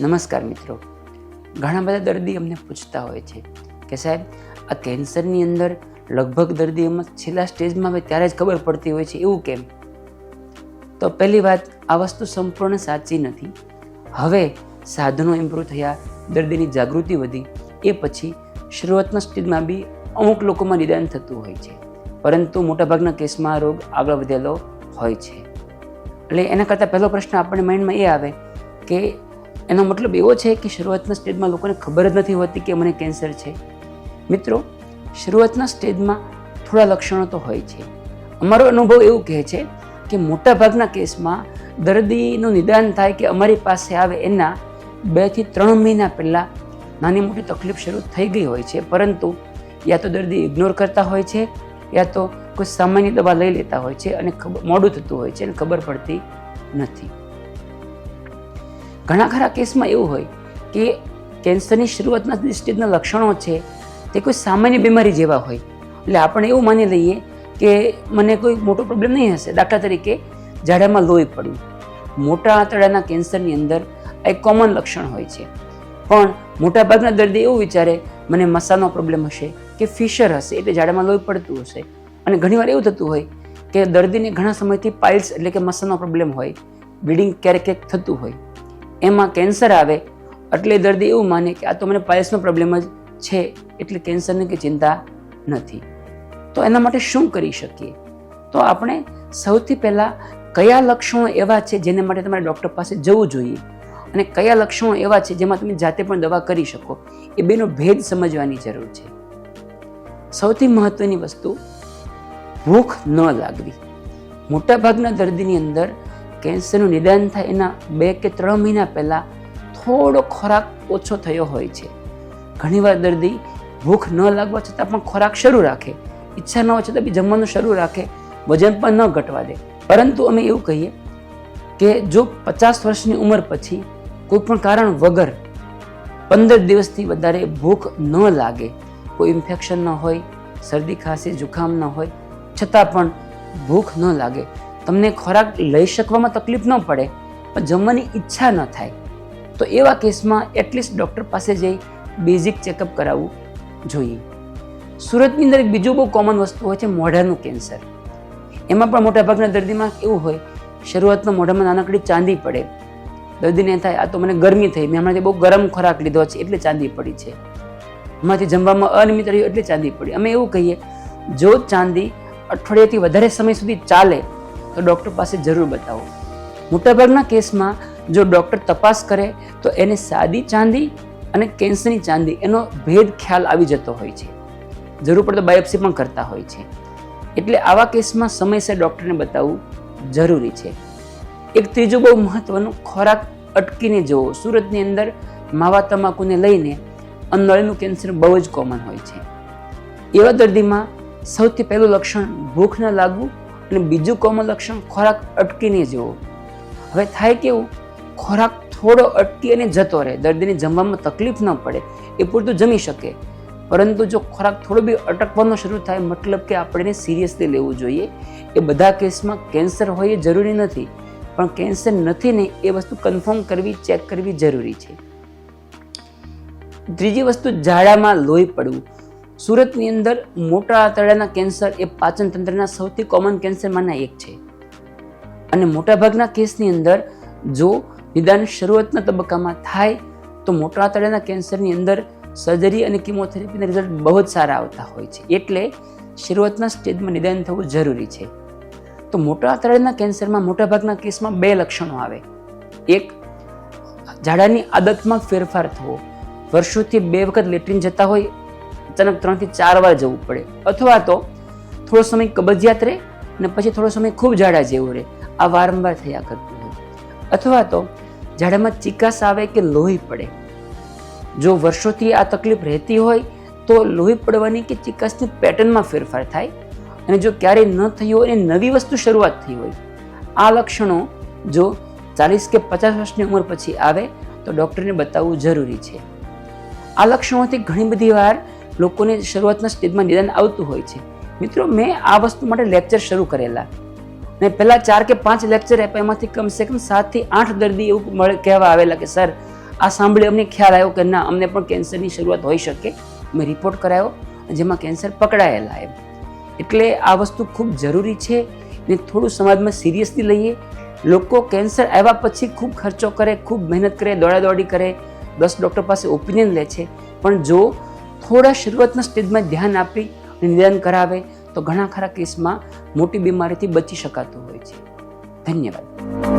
નમસ્કાર મિત્રો, ઘણા બધા દર્દી અમને પૂછતા હોય છે કે સાહેબ આ કેન્સરની અંદર લગભગ દર્દીઓમાં છેલ્લા સ્ટેજમાં આવે ત્યારે જ ખબર પડતી હોય છે, એવું કેમ? તો પહેલી વાત, આ વસ્તુ સંપૂર્ણ સાચી નથી. હવે સાધનો ઇમ્પ્રૂવ થયા, દર્દીની જાગૃતિ વધી, એ પછી શરૂઆતના સ્ટેજમાં બી અમુક લોકોમાં નિદાન થતું હોય છે, પરંતુ મોટાભાગના કેસમાં આ રોગ આગળ વધેલો હોય છે. એટલે એના કરતાં પહેલો પ્રશ્ન આપણને માઇન્ડમાં એ આવે કે એનો મતલબ એવો છે કે શરૂઆતના સ્ટેજમાં લોકોને ખબર જ નથી હોતી કે મને કેન્સર છે. મિત્રો, શરૂઆતના સ્ટેજમાં થોડા લક્ષણો તો હોય છે. અમારો અનુભવ એવું કહે છે કે મોટાભાગના કેસમાં દર્દીનું નિદાન થાય કે અમારી પાસે આવે એના 2 થી 3 મહિના પહેલાં નાની મોટી તકલીફ શરૂ થઈ ગઈ હોય છે, પરંતુ યા તો દર્દી ઇગ્નોર કરતા હોય છે યા તો કોઈ સામાન્ય દવા લઈ લેતા હોય છે અને મોડું થતું હોય છે અને ખબર પડતી નથી. ઘણા ખરા કેસમાં એવું હોય કે કેન્સરની શરૂઆતના સ્ટેજના લક્ષણો છે તે કોઈ સામાન્ય બીમારી જેવા હોય, એટલે આપણે એવું માની લઈએ કે મને કોઈ મોટો પ્રોબ્લેમ નહીં હશે. દાખલા તરીકે ઝાડામાં લોહી પડવું, મોટા આંતરડાના કેન્સરની અંદર એક કોમન લક્ષણ હોય છે, પણ મોટાભાગના દર્દી એવું વિચારે મને મસાનો પ્રોબ્લેમ હશે કે ફિશર હશે એટલે ઝાડામાં લોહી પડતું હશે. અને ઘણીવાર એવું થતું હોય કે દર્દીને ઘણા સમયથી પાઇલ્સ એટલે કે મસાનો પ્રોબ્લેમ હોય, બ્લીડિંગ ક્યારેક થતું હોય, એમાં કેન્સર આવે એટલે દર્દી એવું માને કે આ તો મને પાઇલ્સનો પ્રોબ્લેમ જ છે એટલે કેન્સરની કંઈ ચિંતા નથી. તો એના માટે શું કરી શકીએ? તો આપણે સૌથી પહેલાં કયા લક્ષણો એવા છે જેને માટે તમારે ડૉક્ટર પાસે જવું જોઈએ અને કયા લક્ષણો એવા છે જેમાં તમે જાતે પણ દવા કરી શકો, એ બેનો ભેદ સમજવાની જરૂર છે. સૌથી મહત્વની વસ્તુ, ભૂખ ન લાગવી. મોટાભાગના દર્દીની અંદર કેન્સરનું નિદાન થાય એના 2 કે 3 મહિના પહેલાં થોડો ખોરાક ઓછો થયો હોય છે. ઘણીવાર દર્દી ભૂખ ન લાગવા છતાં પણ ખોરાક શરૂ રાખે, ઈચ્છા ન હોય છતાં બી જમવાનું શરૂ રાખે, વજન પણ ન ઘટવા દે. પરંતુ અમે એવું કહીએ કે જો 50 વર્ષની ઉંમર પછી કોઈ પણ કારણ વગર 15 દિવસથી વધારે ભૂખ ન લાગે, કોઈ ઇન્ફેક્શન ન હોય, શરદી ખાંસી જુખામ ન હોય, છતાં પણ ભૂખ ન લાગે, તમને ખોરાક લઈ શકવામાં તકલીફ ન પડે પણ જમવાની ઈચ્છા ન થાય, તો એવા કેસમાં એટલીસ્ટ ડૉક્ટર પાસે જઈ બેઝિક ચેકઅપ કરાવવું જોઈએ. સુરતની અંદર એક બીજું બહુ કોમન વસ્તુ હોય છે, મોઢાનું કેન્સર. એમાં પણ મોટાભાગના દર્દીમાં એવું હોય, શરૂઆતમાં મોઢામાં નાનકડી ચાંદી પડે, દર્દીને થાય આ તો મને ગરમી થઈ, મેં હમણાંથી બહુ ગરમ ખોરાક લીધો છે એટલે ચાંદી પડી છે, એમાંથી જમવામાં અનિયમિત રહ્યું એટલે ચાંદી પડી. અમે એવું કહીએ, જો ચાંદી અઠવાડિયાથી વધારે સમય સુધી ચાલે તો ડૉક્ટર પાસે જરૂર બતાવો. મોટાભાગના કેસમાં જો ડૉક્ટર તપાસ કરે તો એને સાદી ચાંદી અને કેન્સરની ચાંદી એનો ભેદ ખ્યાલ આવી જતો હોય છે. જરૂર પડે તો બાયોપ્સી પણ કરતા હોય છે. એટલે આવા કેસમાં સમયસર ડૉક્ટરને બતાવવું જરૂરી છે. એક ત્રીજું બહુ મહત્વનું, ખોરાક અટકીને જોવો. સુરતની અંદર માવા તમાકુને લઈને અન્નનળીનું કેન્સર બહુ જ કોમન હોય છે. એવા દર્દીમાં સૌથી પહેલું લક્ષણ ભૂખ ન લાગવું અને બીજું કોમન લક્ષણ ખોરાક અટકીને જોવો. હવે થાય કેવું, ખોરાક થોડો અટકી અને જતો રહે, દર્દીને જમવામાં તકલીફ ન પડે એ પૂરતું જમી શકે, પરંતુ જો ખોરાક થોડો બી અટકવાનો શરૂ થાય મતલબ કે આપણે સિરિયસલી લેવું જોઈએ. એ બધા કેસમાં કેન્સર હોય એ જરૂરી નથી, પણ કેન્સર નથી ને એ વસ્તુ કન્ફર્મ કરવી, ચેક કરવી જરૂરી છે. ત્રીજી વસ્તુ, ઝાડામાં લોહી પડવું. સુરતની અંદર મોટા આંતરડાના કેન્સર એ પાચન તંત્રના સૌથી કોમન કેન્સરમાંના એક છે અને મોટાભાગના કેસની અંદર જો નિદાન શરૂઆતના તબક્કામાં થાય તો મોટા આંતરડાના કેન્સરની અંદર સર્જરી અને કિમોથેરાપીના રિઝલ્ટ બહુ જ સારા આવતા હોય છે. એટલે શરૂઆતના સ્ટેજમાં નિદાન થવું જરૂરી છે. તો મોટા આંતરડાના કેન્સરમાં મોટાભાગના કેસમાં 2 લક્ષણો આવે. એક, ઝાડાની આદતમાં ફેરફાર થવો, વર્ષોથી 2 વખત લેટ્રિન જતા હોય, અચાનક 3 થી 4 વાર જવું પડે, અથવા તો થોડો સમય કબજિયાત રહે અને પછી થોડો સમય ખૂબ ઝાડા જેવું રહે, આ વારંવાર થયા કરતું હોય. અથવા તો ઝાડામાં ચિકાસ આવે કે લોહી પડે. જો વર્ષોથી આ તકલીફ રહેતી હોય તો લોહી પડવાની કે ચિકાસની પેટર્નમાં ફેરફાર થાય, અને જો ક્યારેય ન થઈ હોય અને નવી વસ્તુ શરૂઆત થઈ હોય, આ લક્ષણો જો 40 કે 50 વર્ષની ઉંમર પછી આવે તો ડૉક્ટરને બતાવવું જરૂરી છે. આ લક્ષણોથી ઘણી બધી વાર લોકોને શરૂઆતના સ્ટેજમાં નિદાન આવતું હોય છે. મિત્રો, મેં આ વસ્તુ માટે લેક્ચર શરૂ કરેલા ને પહેલાં 4 કે 5 લેક્ચર આપ્યા, એમાંથી કમસે કમ 7 થી 8 દર્દી એવું કહેવા આવેલા કે સર આ સાંભળી અમને ખ્યાલ આવ્યો કે ના, અમને પણ કેન્સરની શરૂઆત હોઈ શકે. મેં રિપોર્ટ કરાયો, જેમાં કેન્સર પકડાયેલા એમ. એટલે આ વસ્તુ ખૂબ જરૂરી છે ને થોડું સમાજમાં સિરિયસલી લઈએ. લોકો કેન્સર આવ્યા પછી ખૂબ ખર્ચો કરે, ખૂબ મહેનત કરે, દોડાદોડી કરે, 10 ડૉક્ટર પાસે ઓપિનિયન લે છે. પણ જો થોડા શરૂઆતના સ્ટેજમાં ધ્યાન આપી અને નિદાન કરાવે તો ઘણા ખરા કેસમાં મોટી બીમારીથી બચી શકાતું હોય છે. ધન્યવાદ.